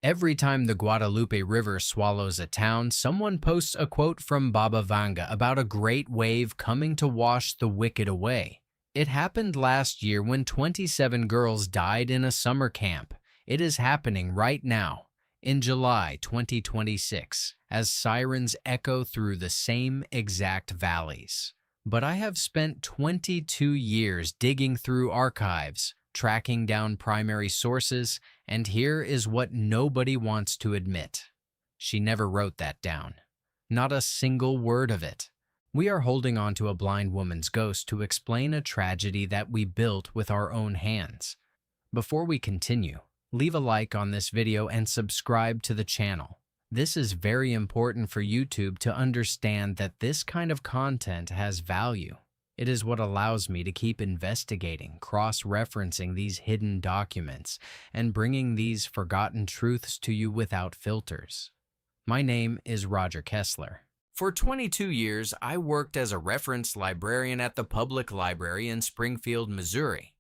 Every time the Guadalupe River swallows a town, someone posts a quote from Baba Vanga about a great wave coming to wash the wicked away. It happened last year when 27 girls died in a summer camp. It is happening right now, in July 2026, as sirens echo through the same exact valleys. But I have spent 22 years digging through archives, tracking down primary sources, and here is what nobody wants to admit. She never wrote that down. Not a single word of it. We are holding on to a blind woman's ghost to explain a tragedy that we built with our own hands. Before we continue, leave a like on this video and subscribe to the channel. This is very important for YouTube to understand that this kind of content has value. It is what allows me to keep investigating, cross-referencing these hidden documents, and bringing these forgotten truths to you without filters. My name is Roger Kessler. For 22 years, I worked as a reference librarian at the public library in Springfield, Missouri.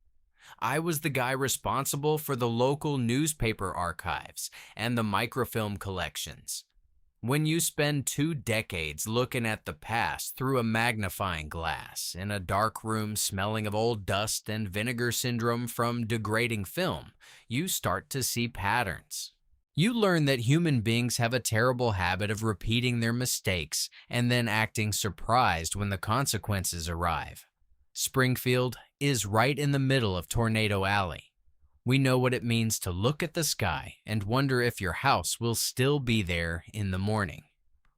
I was the guy responsible for the local newspaper archives and the microfilm collections. When you spend 2 decades looking at the past through a magnifying glass in a dark room smelling of old dust and vinegar syndrome from degrading film, you start to see patterns. You learn that human beings have a terrible habit of repeating their mistakes and then acting surprised when the consequences arrive. Springfield is right in the middle of Tornado Alley. We know what it means to look at the sky and wonder if your house will still be there in the morning.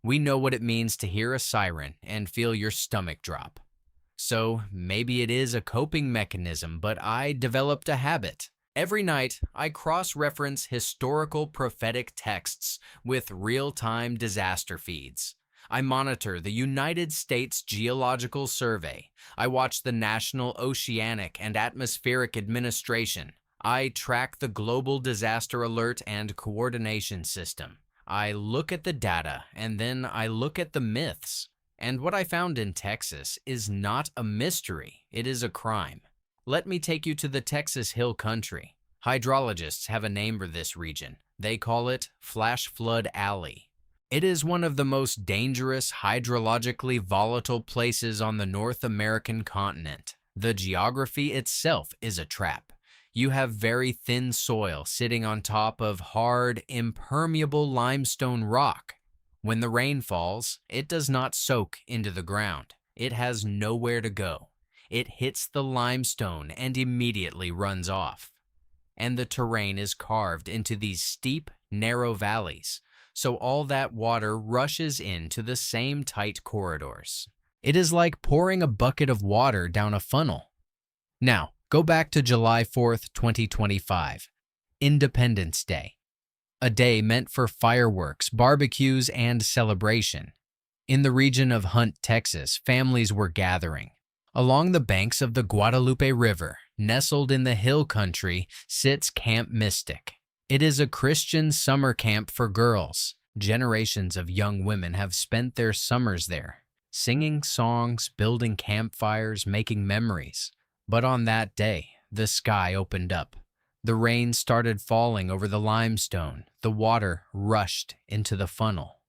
We know what it means to hear a siren and feel your stomach drop. So maybe it is a coping mechanism, but I developed a habit. Every night, I cross-reference historical prophetic texts with real-time disaster feeds. I monitor the United States Geological Survey. I watch the National Oceanic and Atmospheric Administration. I track the Global Disaster Alert and Coordination System. I look at the data, and then I look at the myths. And what I found in Texas is not a mystery, it is a crime. Let me take you to the Texas Hill Country. Hydrologists have a name for this region. They call it Flash Flood Alley. It is one of the most dangerous, hydrologically volatile places on the North American continent. The geography itself is a trap. You have very thin soil sitting on top of hard, impermeable limestone rock. When the rain falls, it does not soak into the ground. It has nowhere to go. It hits the limestone and immediately runs off. And the terrain is carved into these steep, narrow valleys, so all that water rushes into the same tight corridors. It is like pouring a bucket of water down a funnel. Now, go back to July 4th, 2025, Independence Day, a day meant for fireworks, barbecues, and celebration. In the region of Hunt, Texas, families were gathering. Along the banks of the Guadalupe River, nestled in the hill country, sits Camp Mystic. It is a Christian summer camp for girls. Generations of young women have spent their summers there, singing songs, building campfires, making memories. But on that day, the sky opened up. The rain started falling over the limestone. The water rushed into the funnel.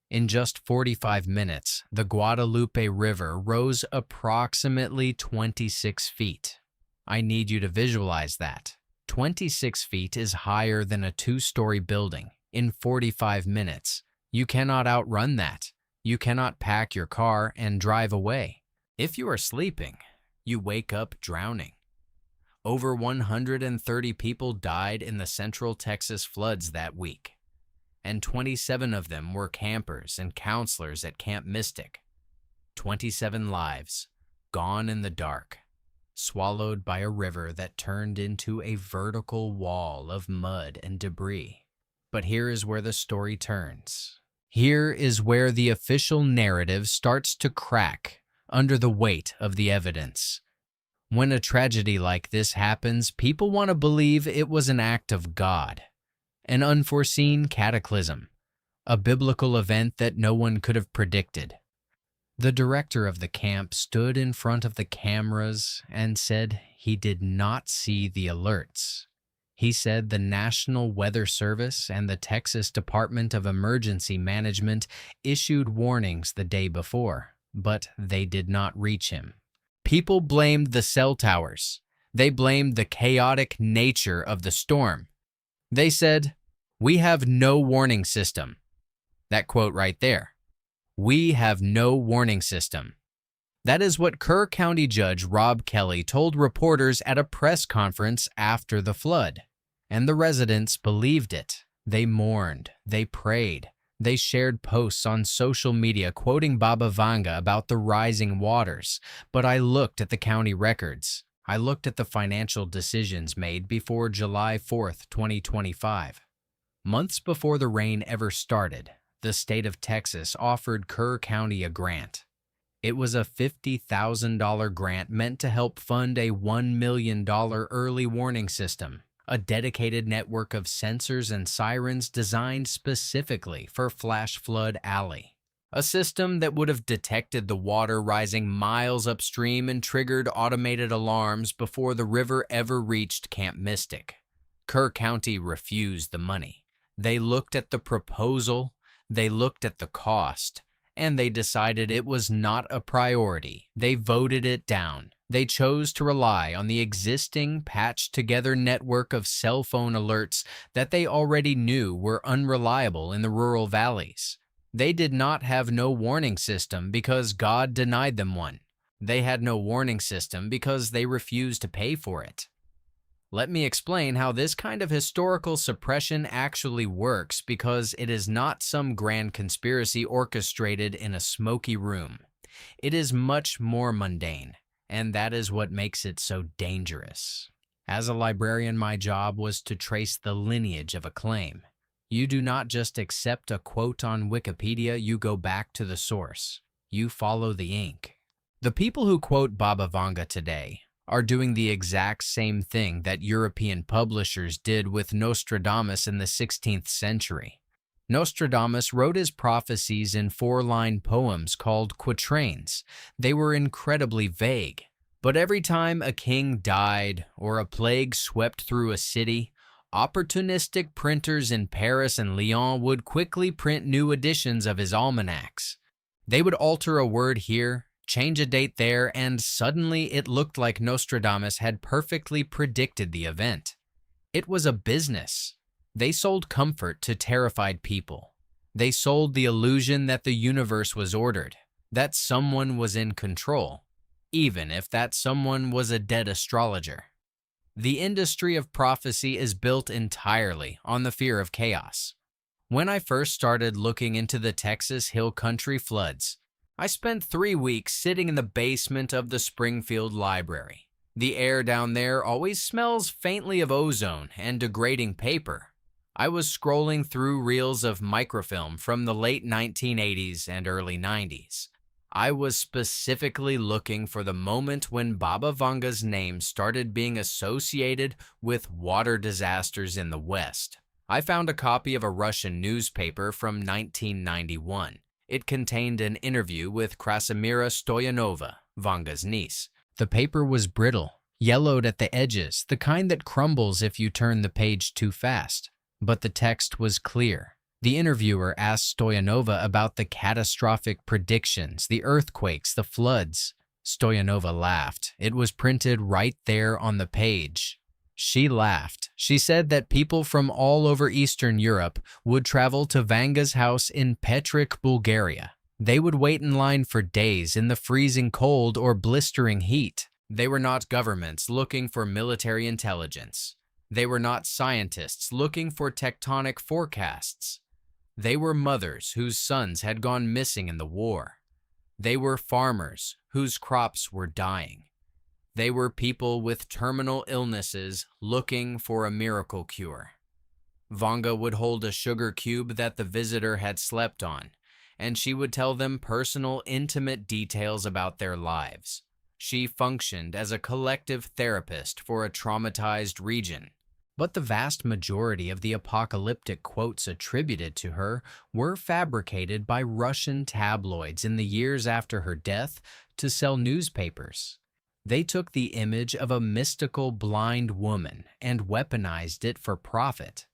In just 45 minutes, the Guadalupe River rose approximately 26 feet. I need you to visualize that. 26 feet is higher than a 2-story building. In 45 minutes, you cannot outrun that. You cannot pack your car and drive away. If you are sleeping, you wake up drowning. Over 130 people died in the Central Texas floods that week, and 27 of them were campers and counselors at Camp Mystic. 27 lives gone in the dark, swallowed by a river that turned into a vertical wall of mud and debris. But here is where the story turns. Here is where the official narrative starts to crack under the weight of the evidence. When a tragedy like this happens, people want to believe it was an act of God, an unforeseen cataclysm, a biblical event that no one could have predicted. The director of the camp stood in front of the cameras and said he did not see the alerts. He said the National Weather Service and the Texas Department of Emergency Management issued warnings the day before, but they did not reach him. People blamed the cell towers. They blamed the chaotic nature of the storm. They said, "We have no warning system." That quote right there. "We have no warning system." That is what Kerr County Judge Rob Kelly told reporters at a press conference after the flood. And the residents believed it. They mourned. They prayed. They shared posts on social media quoting Baba Vanga about the rising waters. But I looked at the county records. I looked at the financial decisions made before July 4th, 2025. Months before the rain ever started, the state of Texas offered Kerr County a grant. It was a $50,000 grant meant to help fund a $1 million early warning system, a dedicated network of sensors and sirens designed specifically for Flash Flood Alley. A system that would have detected the water rising miles upstream and triggered automated alarms before the river ever reached Camp Mystic. Kerr County refused the money. They looked at the proposal, they looked at the cost, and they decided it was not a priority. They voted it down. They chose to rely on the existing patched-together network of cell phone alerts that they already knew were unreliable in the rural valleys. They did not have no warning system because God denied them one. They had no warning system because they refused to pay for it. Let me explain how this kind of historical suppression actually works, because it is not some grand conspiracy orchestrated in a smoky room. It is much more mundane, and that is what makes it so dangerous. As a librarian, my job was to trace the lineage of a claim. You do not just accept a quote on Wikipedia, you go back to the source. You follow the ink. The people who quote Baba Vanga today are doing the exact same thing that European publishers did with Nostradamus in the 16th century. Nostradamus wrote his prophecies in 4-line poems called quatrains. They were incredibly vague, but every time a king died or a plague swept through a city, opportunistic printers in Paris and Lyon would quickly print new editions of his almanacs. They would alter a word here, change a date there, and suddenly it looked like Nostradamus had perfectly predicted the event. It was a business. They sold comfort to terrified people. They sold the illusion that the universe was ordered, that someone was in control, even if that someone was a dead astrologer. The industry of prophecy is built entirely on the fear of chaos. When I first started looking into the Texas Hill Country floods, I spent 3 weeks sitting in the basement of the Springfield Library. The air down there always smells faintly of ozone and degrading paper. I was scrolling through reels of microfilm from the late 1980s and early 90s. I was specifically looking for the moment when Baba Vanga's name started being associated with water disasters in the West. I found a copy of a Russian newspaper from 1991. It contained an interview with Krasimira Stoyanova, Vanga's niece. The paper was brittle, yellowed at the edges, the kind that crumbles if you turn the page too fast. But the text was clear. The interviewer asked Stoyanova about the catastrophic predictions, the earthquakes, the floods. Stoyanova laughed. It was printed right there on the page. She laughed. She said that people from all over Eastern Europe would travel to Vanga's house in Petric, Bulgaria. They would wait in line for days in the freezing cold or blistering heat. They were not governments looking for military intelligence. They were not scientists looking for tectonic forecasts. They were mothers whose sons had gone missing in the war. They were farmers whose crops were dying. They were people with terminal illnesses looking for a miracle cure. Vanga would hold a sugar cube that the visitor had slept on, and she would tell them personal, intimate details about their lives. She functioned as a collective therapist for a traumatized region. But the vast majority of the apocalyptic quotes attributed to her were fabricated by Russian tabloids in the years after her death to sell newspapers. They took the image of a mystical blind woman and weaponized it for profit.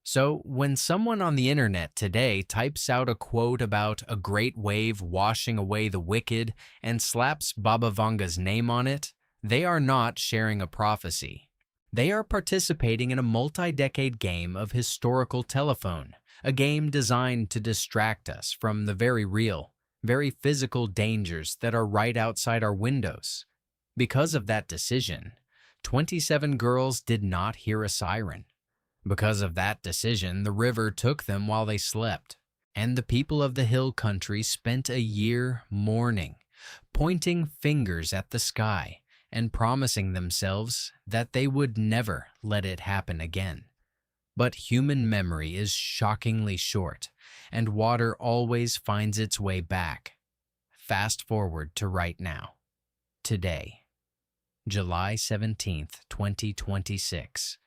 So, when someone on the internet today types out a quote about a great wave washing away the wicked and slaps Baba Vanga's name on it, they are not sharing a prophecy. They are participating in a multi-decade game of historical telephone, a game designed to distract us from the very real, very physical dangers that are right outside our windows. Because of that decision, 27 girls did not hear a siren. Because of that decision, the river took them while they slept, and the people of the hill country spent a year mourning, pointing fingers at the sky and promising themselves that they would never let it happen again. But human memory is shockingly short, and water always finds its way back. Fast forward to right now. Today, July 17th, 2026.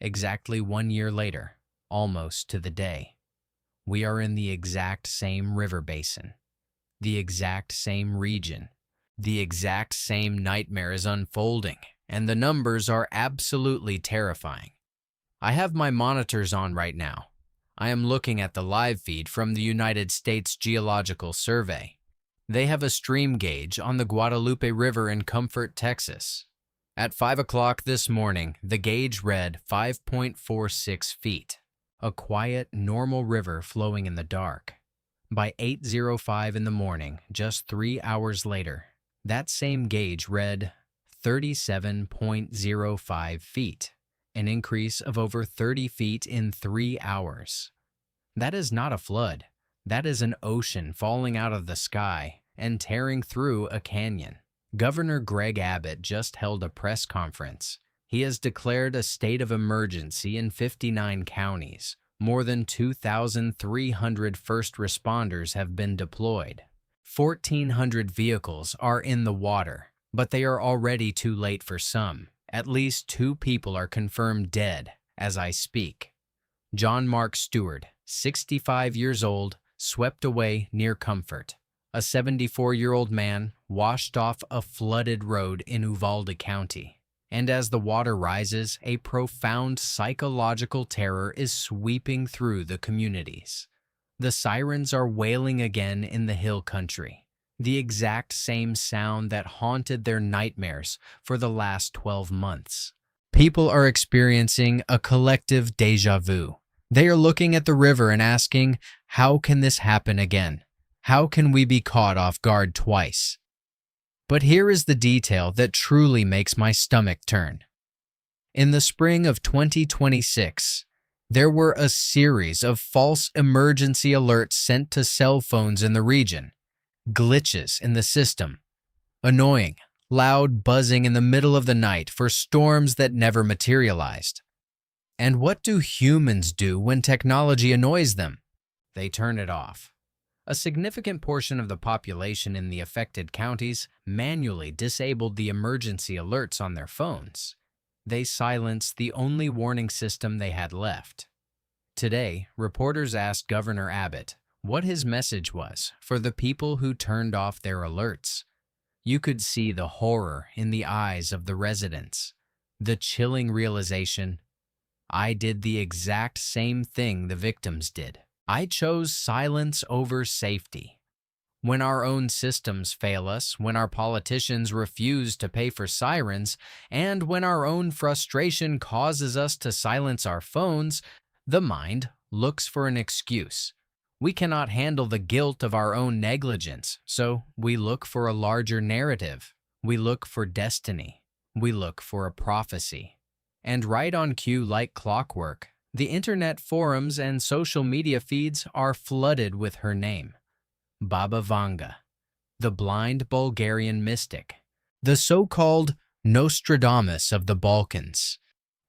Exactly 1 year later, almost to the day, we are in the exact same river basin, the exact same region, the exact same nightmare is unfolding, and the numbers are absolutely terrifying. I have my monitors on right now. I am looking at the live feed from the United States Geological Survey. They have a stream gauge on the Guadalupe River in Comfort, Texas. At 5 o'clock this morning, the gauge read 5.46 feet, a quiet, normal river flowing in the dark. By 8:05 in the morning, just 3 hours later, that same gauge read 37.05 feet, an increase of over 30 feet in 3 hours. That is not a flood. That is an ocean falling out of the sky and tearing through a canyon. Governor Greg Abbott just held a press conference. He has declared a state of emergency in 59 counties. More than 2,300 first responders have been deployed. 1,400 vehicles are in the water, but they are already too late for some. At least 2 people are confirmed dead as I speak. John Mark Stewart, 65 years old, swept away near Comfort. A 74-year-old man washed off a flooded road in Uvalde County. And as the water rises, a profound psychological terror is sweeping through the communities. The sirens are wailing again in the hill country, the exact same sound that haunted their nightmares for the last 12 months. People are experiencing a collective déjà vu. They are looking at the river and asking, how can this happen again? How can we be caught off guard twice? But here is the detail that truly makes my stomach turn. In the spring of 2026, there were a series of false emergency alerts sent to cell phones in the region. Glitches in the system. Annoying, loud buzzing in the middle of the night for storms that never materialized. And what do humans do when technology annoys them? They turn it off. A significant portion of the population in the affected counties manually disabled the emergency alerts on their phones. They silenced the only warning system they had left. Today, reporters asked Governor Abbott what his message was for the people who turned off their alerts. You could see the horror in the eyes of the residents, the chilling realization, I did the exact same thing the victims did. I chose silence over safety. When our own systems fail us, when our politicians refuse to pay for sirens, and when our own frustration causes us to silence our phones, the mind looks for an excuse. We cannot handle the guilt of our own negligence, so we look for a larger narrative. We look for destiny. We look for a prophecy. And right on cue, like clockwork, the internet forums and social media feeds are flooded with her name. Baba Vanga, the blind Bulgarian mystic, the so-called Nostradamus of the Balkans.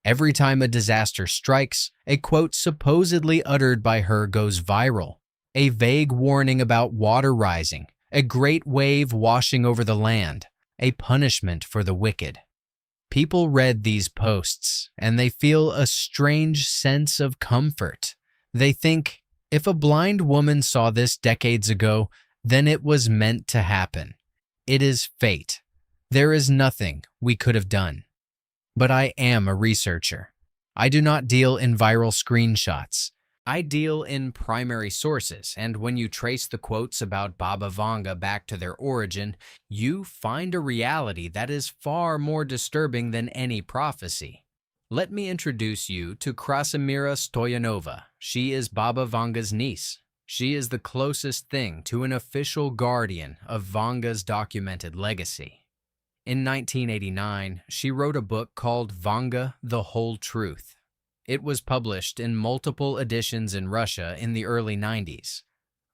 Every time a disaster strikes, a quote supposedly uttered by her goes viral. A vague warning about water rising, a great wave washing over the land, a punishment for the wicked. People read these posts, and they feel a strange sense of comfort. They think, if a blind woman saw this decades ago, then it was meant to happen. It is fate. There is nothing we could have done. But I am a researcher. I do not deal in viral screenshots. I deal in primary sources, and when you trace the quotes about Baba Vanga back to their origin, you find a reality that is far more disturbing than any prophecy. Let me introduce you to Krasimira Stoyanova. She is Baba Vanga's niece. She is the closest thing to an official guardian of Vanga's documented legacy. In 1989, she wrote a book called Vanga, the Whole Truth. It was published in multiple editions in Russia in the early 90s.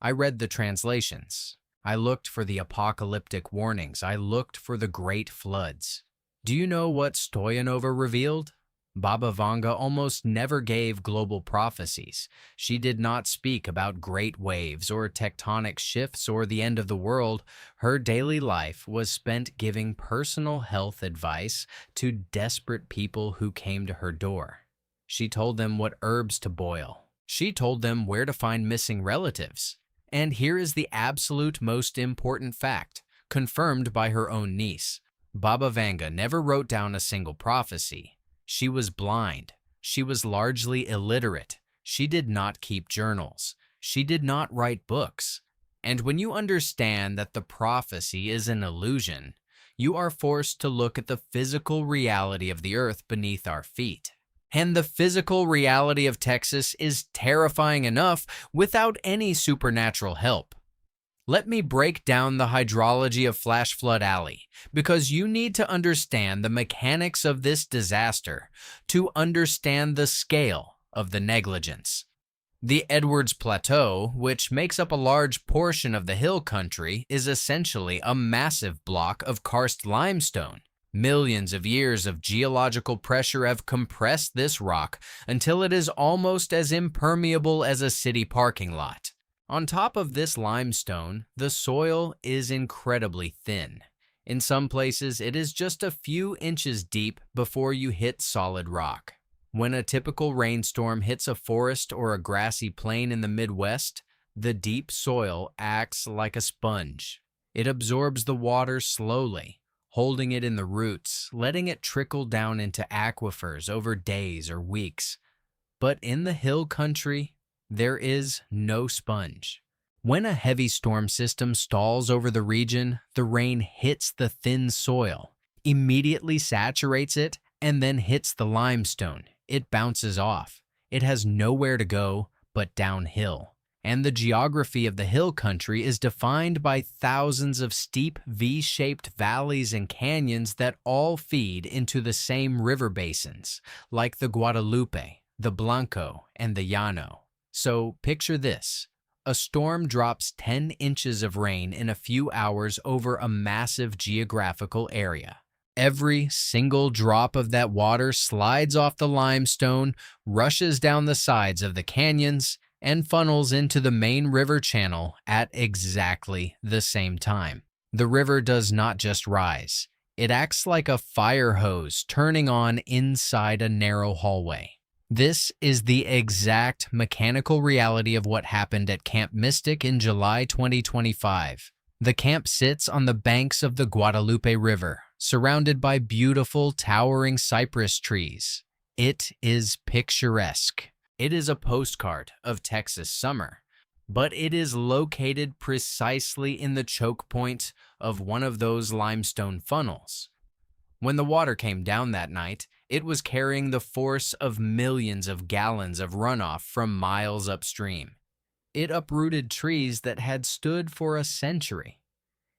I read the translations. I looked for the apocalyptic warnings. I looked for the great floods. Do you know what Stoyanova revealed? Baba Vanga almost never gave global prophecies. She did not speak about great waves or tectonic shifts or the end of the world. Her daily life was spent giving personal health advice to desperate people who came to her door. She told them what herbs to boil. She told them where to find missing relatives. And here is the absolute most important fact, confirmed by her own niece. Baba Vanga never wrote down a single prophecy. She was blind. She was largely illiterate. She did not keep journals. She did not write books. And when you understand that the prophecy is an illusion, you are forced to look at the physical reality of the earth beneath our feet. And the physical reality of Texas is terrifying enough without any supernatural help. Let me break down the hydrology of Flash Flood Alley, because you need to understand the mechanics of this disaster to understand the scale of the negligence. The Edwards Plateau, which makes up a large portion of the hill country, is essentially a massive block of karst limestone. Millions of years of geological pressure have compressed this rock until it is almost as impermeable as a city parking lot. On top of this limestone, the soil is incredibly thin. In some places, it is just a few inches deep before you hit solid rock. When a typical rainstorm hits a forest or a grassy plain in the Midwest, the deep soil acts like a sponge. It absorbs the water slowly, holding it in the roots, letting it trickle down into aquifers over days or weeks. But in the hill country, there is no sponge. When a heavy storm system stalls over the region, the rain hits the thin soil, immediately saturates it, and then hits the limestone. It bounces off. It has nowhere to go but downhill. And the geography of the hill country is defined by thousands of steep V-shaped valleys and canyons that all feed into the same river basins, like the Guadalupe, the Blanco, and the Llano. So picture this. A storm drops 10 inches of rain in a few hours over a massive geographical area. Every single drop of that water slides off the limestone, rushes down the sides of the canyons, and funnels into the main river channel at exactly the same time. The river does not just rise. It acts like a fire hose turning on inside a narrow hallway. This is the exact mechanical reality of what happened at Camp Mystic in July 2025. The camp sits on the banks of the Guadalupe River, surrounded by beautiful, towering cypress trees. It is picturesque. It is a postcard of Texas summer, but it is located precisely in the choke point of one of those limestone funnels. When the water came down that night, it was carrying the force of millions of gallons of runoff from miles upstream. It uprooted trees that had stood for a century.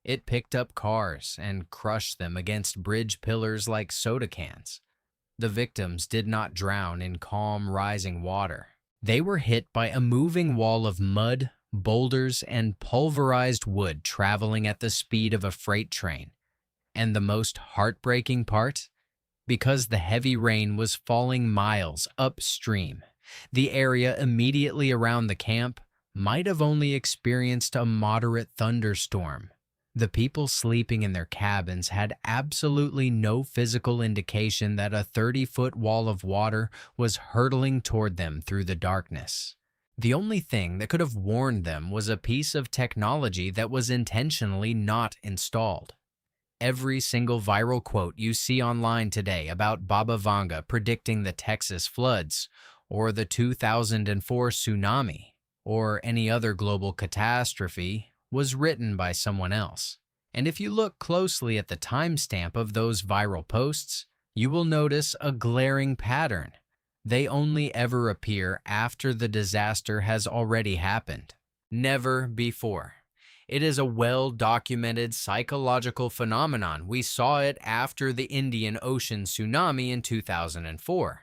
It picked up cars and crushed them against bridge pillars like soda cans. The victims did not drown in calm, rising water. They were hit by a moving wall of mud, boulders, and pulverized wood traveling at the speed of a freight train. And the most heartbreaking part? Because the heavy rain was falling miles upstream, the area immediately around the camp might have only experienced a moderate thunderstorm. The people sleeping in their cabins had absolutely no physical indication that a 30-foot wall of water was hurtling toward them through the darkness. The only thing that could have warned them was a piece of technology that was intentionally not installed. every single viral quote you see online today about Baba Vanga predicting the Texas floods, or the 2004 tsunami, or any other global catastrophe was written by someone else. And if you look closely at the timestamp of those viral posts, you will notice a glaring pattern. They only ever appear after the disaster has already happened, never before. It is a well-documented psychological phenomenon. We saw it after the Indian Ocean tsunami in 2004.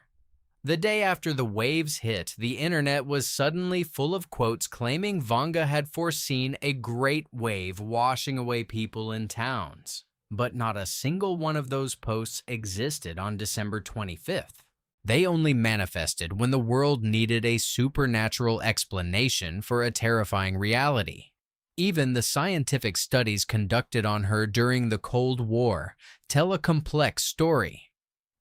The day after the waves hit, the internet was suddenly full of quotes claiming Vanga had foreseen a great wave washing away people in towns. But not a single one of those posts existed on December 25th. They only manifested when the world needed a supernatural explanation for a terrifying reality. Even the scientific studies conducted on her during the Cold War tell a complex story.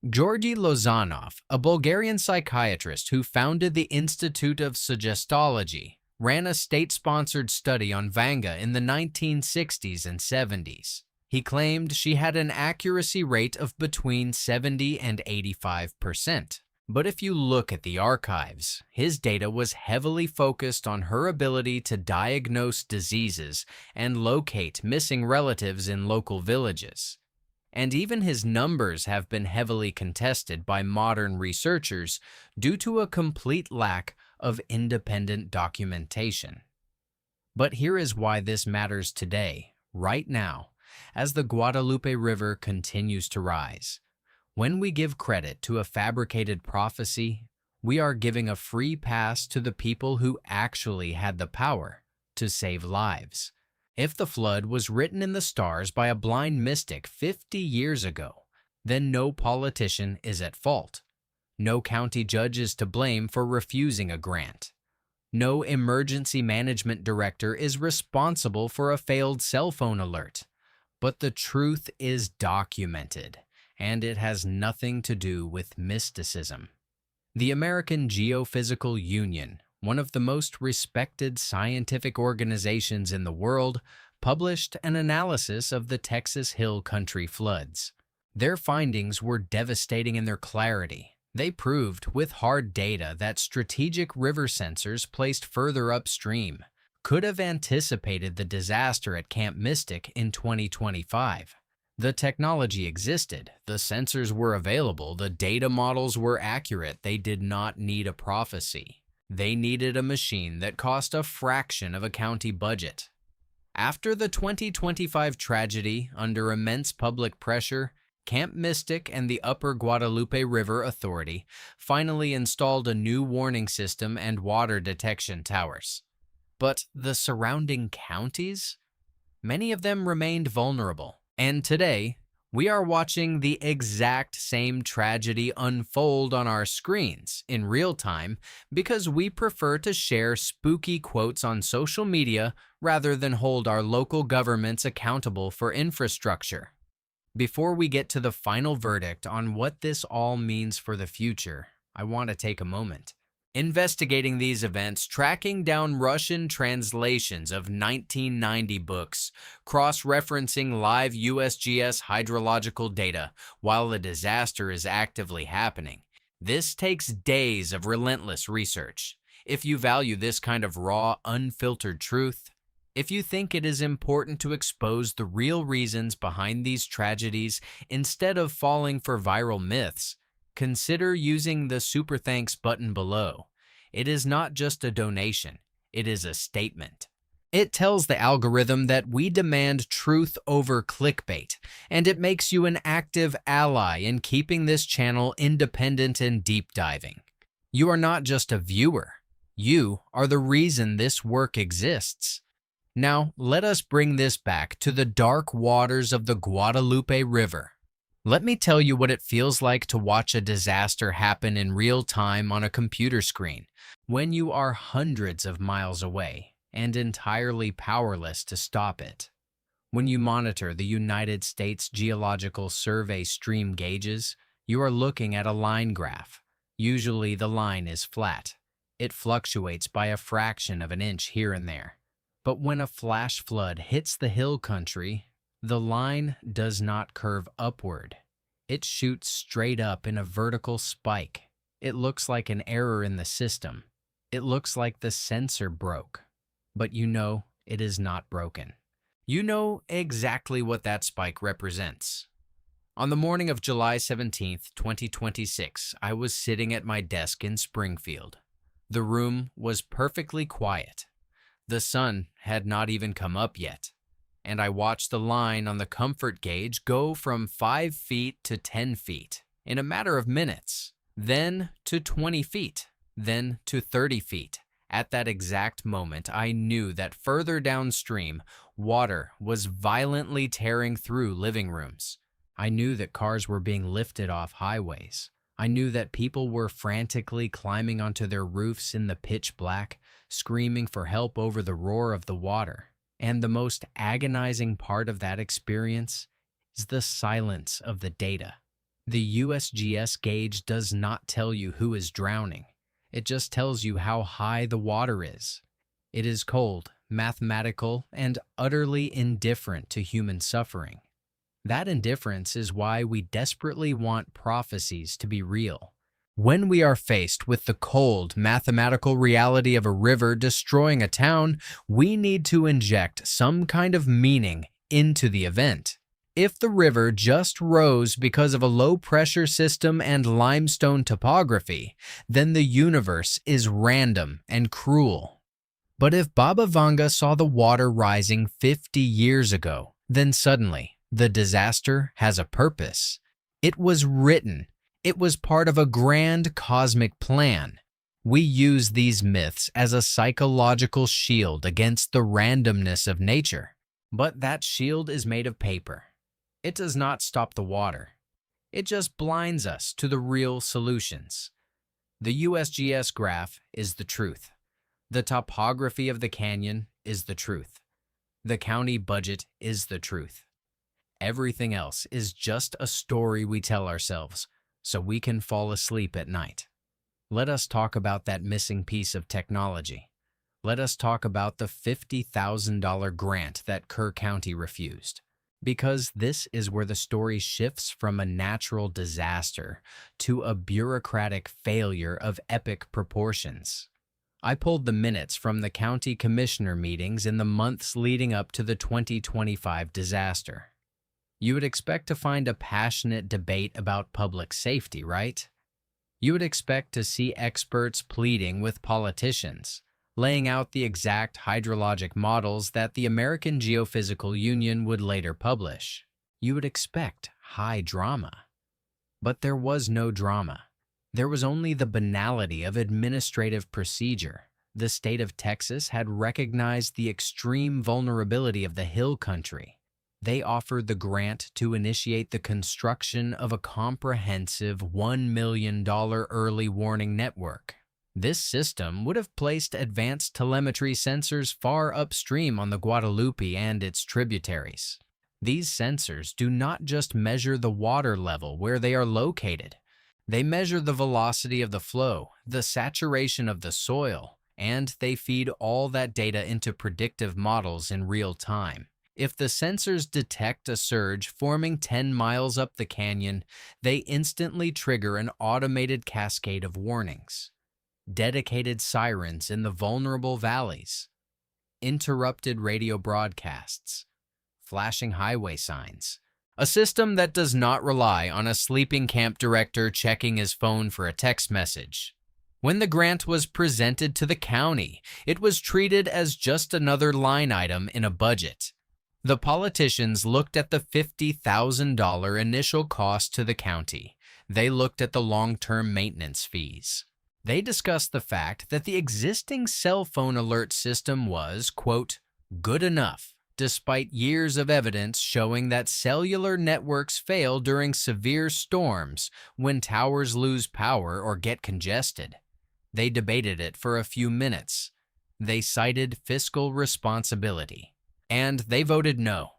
Georgi Lozanov, a Bulgarian psychiatrist who founded the Institute of Suggestology, ran a state-sponsored study on Vanga in the 1960s and 70s. He claimed she had an accuracy rate of between 70 and 85%. But if you look at the archives, his data was heavily focused on her ability to diagnose diseases and locate missing relatives in local villages. And even his numbers have been heavily contested by modern researchers due to a complete lack of independent documentation. But here is why this matters today, right now, as the Guadalupe River continues to rise. When we give credit to a fabricated prophecy, we are giving a free pass to the people who actually had the power to save lives. If the flood was written in the stars by a blind mystic 50 years ago, then no politician is at fault. No county judge is to blame for refusing a grant. No emergency management director is responsible for a failed cell phone alert. But the truth is documented, and it has nothing to do with mysticism. The American Geophysical Union, one of the most respected scientific organizations in the world, published an analysis of the Texas Hill Country floods. Their findings were devastating in their clarity. They proved with hard data that strategic river sensors placed further upstream could have anticipated the disaster at Camp Mystic in 2025. The technology existed, the sensors were available, the data models were accurate. They did not need a prophecy. They needed a machine that cost a fraction of a county budget. After the 2025 tragedy, under immense public pressure, Camp Mystic and the Upper Guadalupe River Authority finally installed a new warning system and water detection towers. But the surrounding counties? Many of them remained vulnerable. And today, we are watching the exact same tragedy unfold on our screens in real time because we prefer to share spooky quotes on social media rather than hold our local governments accountable for infrastructure. Before we get to the final verdict on what this all means for the future, I want to take a moment. Investigating these events, tracking down Russian translations of 1990 books, cross-referencing live USGS hydrological data while the disaster is actively happening. This takes days of relentless research. If you value this kind of raw, unfiltered truth, if you think it is important to expose the real reasons behind these tragedies instead of falling for viral myths, consider using the Super Thanks button below. It is not just a donation, it is a statement. It tells the algorithm that we demand truth over clickbait, and it makes you an active ally in keeping this channel independent and deep diving. You are not just a viewer, you are the reason this work exists. Now, let us bring this back to the dark waters of the Guadalupe River. Let me tell you what it feels like to watch a disaster happen in real time on a computer screen when you are hundreds of miles away and entirely powerless to stop it. When you monitor the United States Geological Survey stream gauges, you are looking at a line graph. Usually the line is flat. It fluctuates by a fraction of an inch here and there. But when a flash flood hits the hill country, The line does not curve upward. It shoots straight up in a vertical spike. It looks like an error in the system. It looks like the sensor broke. But you know it is not broken. You know exactly what that spike represents. On the morning of July 17th, 2026, I was sitting at my desk in Springfield. The room was perfectly quiet. The sun had not even come up yet, and I watched the line on the comfort gauge go from 5 feet to 10 feet in a matter of minutes, then to 20 feet, then to 30 feet. At that exact moment, I knew that further downstream, water was violently tearing through living rooms. I knew that cars were being lifted off highways. I knew that people were frantically climbing onto their roofs in the pitch black, screaming for help over the roar of the water. And the most agonizing part of that experience is the silence of the data. The USGS gauge does not tell you who is drowning. It just tells you how high the water is. It is cold, mathematical, and utterly indifferent to human suffering. That indifference is why we desperately want prophecies to be real. When we are faced with the cold, mathematical reality of a river destroying a town, we need to inject some kind of meaning into the event. If the river just rose because of a low-pressure system and limestone topography, then the universe is random and cruel. But if Baba Vanga saw the water rising 50 years ago, then suddenly the disaster has a purpose. It was written. It was part of a grand cosmic plan. We use these myths as a psychological shield against the randomness of nature. But that shield is made of paper. It does not stop the water. It just blinds us to the real solutions. The USGS graph is the truth. The topography of the canyon is the truth. The county budget is the truth. Everything else is just a story we tell ourselves so we can fall asleep at night. Let us talk about that missing piece of technology. Let us talk about the $50,000 grant that Kerr County refused. Because this is where the story shifts from a natural disaster to a bureaucratic failure of epic proportions. I pulled the minutes from the county commissioner meetings in the months leading up to the 2025 disaster. You would expect to find a passionate debate about public safety, right? You would expect to see experts pleading with politicians, laying out the exact hydrologic models that the American Geophysical Union would later publish. You would expect high drama. But there was no drama. There was only the banality of administrative procedure. The state of Texas had recognized the extreme vulnerability of the hill country. They offered the grant to initiate the construction of a comprehensive $1 million early warning network. This system would have placed advanced telemetry sensors far upstream on the Guadalupe and its tributaries. These sensors do not just measure the water level where they are located. They measure the velocity of the flow, the saturation of the soil, and they feed all that data into predictive models in real time. If the sensors detect a surge forming 10 miles up the canyon, they instantly trigger an automated cascade of warnings. Dedicated sirens in the vulnerable valleys, interrupted radio broadcasts, flashing highway signs. A system that does not rely on a sleeping camp director checking his phone for a text message. When the grant was presented to the county, it was treated as just another line item in a budget. The politicians looked at the $50,000 initial cost to the county. They looked at the long-term maintenance fees. They discussed the fact that the existing cell phone alert system was, quote, good enough, despite years of evidence showing that cellular networks fail during severe storms when towers lose power or get congested. They debated it for a few minutes. They cited fiscal responsibility. And they voted no.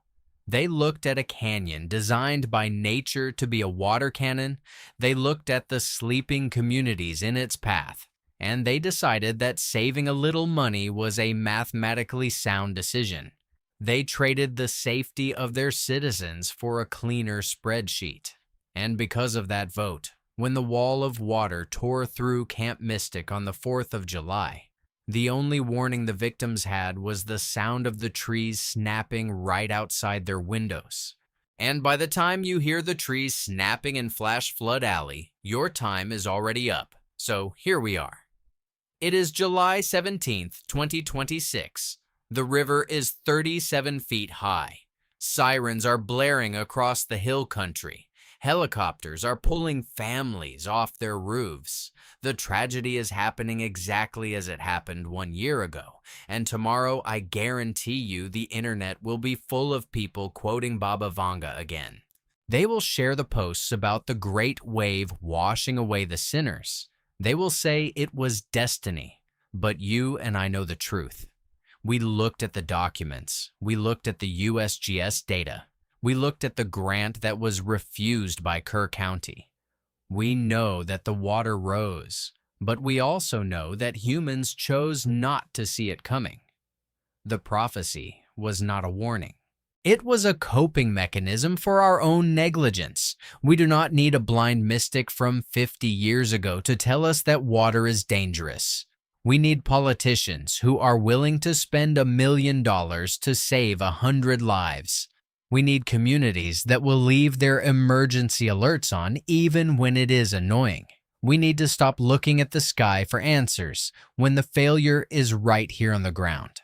They looked at a canyon designed by nature to be a water cannon. They looked at the sleeping communities in its path. And they decided that saving a little money was a mathematically sound decision. They traded the safety of their citizens for a cleaner spreadsheet. And because of that vote, when the wall of water tore through Camp Mystic on the 4th of July, the only warning the victims had was the sound of the trees snapping right outside their windows. And by the time you hear the trees snapping in Flash Flood Alley, your time is already up. So here we are. It is July 17th, 2026. The river is 37 feet high. Sirens are blaring across the hill country. Helicopters are pulling families off their roofs. The tragedy is happening exactly as it happened 1 year ago, and tomorrow I guarantee you the internet will be full of people quoting Baba Vanga again. They will share the posts about the great wave washing away the sinners. They will say it was destiny, but you and I know the truth. We looked at the documents. We looked at the USGS data. We looked at the grant that was refused by Kerr County. We know that the water rose, but we also know that humans chose not to see it coming. The prophecy was not a warning. It was a coping mechanism for our own negligence. We do not need a blind mystic from 50 years ago to tell us that water is dangerous. We need politicians who are willing to spend $1 million to save 100 lives. We need communities that will leave their emergency alerts on even when it is annoying. We need to stop looking at the sky for answers when the failure is right here on the ground.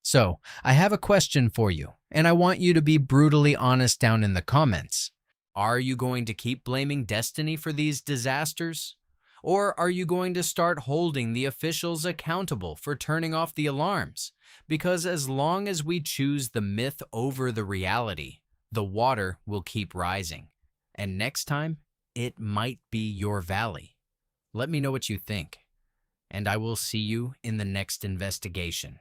So, I have a question for you, and I want you to be brutally honest down in the comments. Are you going to keep blaming destiny for these disasters? Or are you going to start holding the officials accountable for turning off the alarms? Because as long as we choose the myth over the reality, the water will keep rising. And next time, it might be your valley. Let me know what you think, and I will see you in the next investigation.